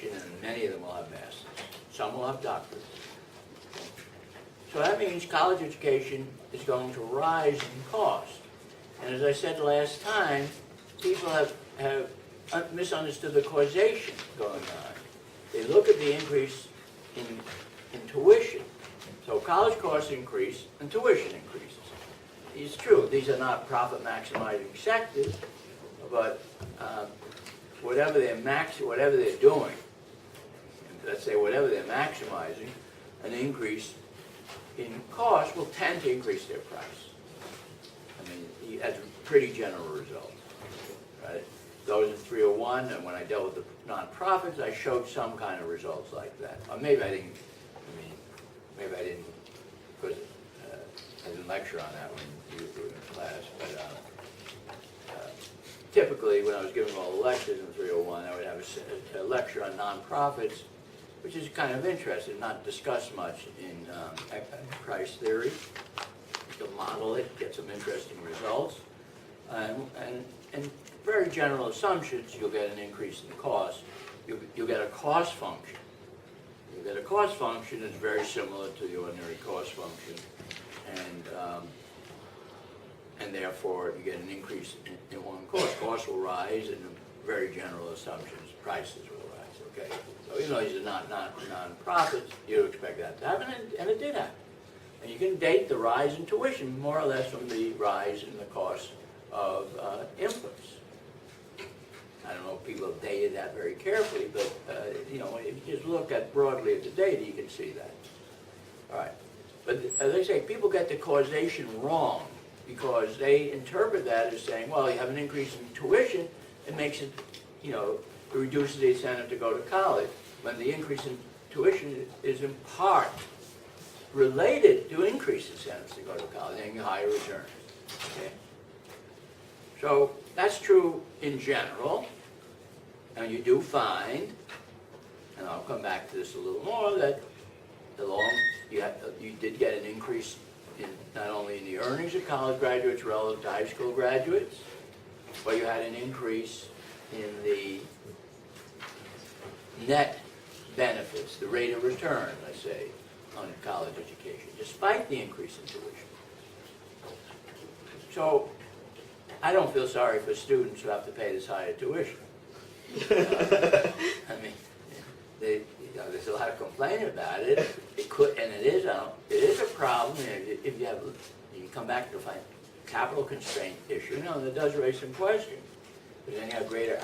education, and many of them will have masters. Some will have doctorates. So that means college education is going to rise in cost. And as I said last time, people have misunderstood the causation going on. They look at the increase in tuition. So college costs increase and tuition increases. It's true, these are not profit maximizing sectors, but whatever they're doing, let's say whatever they're maximizing, an increase in cost will tend to increase their price. I mean, that's a pretty general result, right? Those in 301, and when I dealt with the nonprofits, I showed some kind of results like that. Or maybe I didn't, because I didn't lecture on that when you were in class, but typically when I was giving all the lectures in 301, I would have a lecture on nonprofits, which is kind of interesting, not discussed much in price theory. You can model it, get some interesting results, and very general assumptions, you'll get an increase in cost. You'll get a cost function. You'll get a cost function that's very similar to the ordinary cost function, and therefore you get an increase in one cost. Costs will rise, and very general assumptions, prices will rise, okay? So even though these are not non-profits, you'd expect that to happen, and it did happen. And you can date the rise in tuition more or less from the rise in the cost of inputs. I don't know if people have dated that very carefully, but you know, if you just look at broadly at the data, you can see that. All right, but as I say, people get the causation wrong because they interpret that as saying, well, you have an increase in tuition, it makes it, you know, it reduces the incentive to go to college, when the increase in tuition is in part related to increased incentives to go to college and higher returns. Okay? So that's true in general, and you do find, and I'll come back to this a little more, that you did get an increase in not only in the earnings of college graduates relative to high school graduates, but you had an increase in the net benefits, the rate of return, let's say, on college education, despite the increase in tuition. So I don't feel sorry for students who have to pay this higher tuition. I mean, there's a lot of complaining about it. It could, and it is a problem. If you come back to find capital constraint issue, that does raise some questions. But then you have greater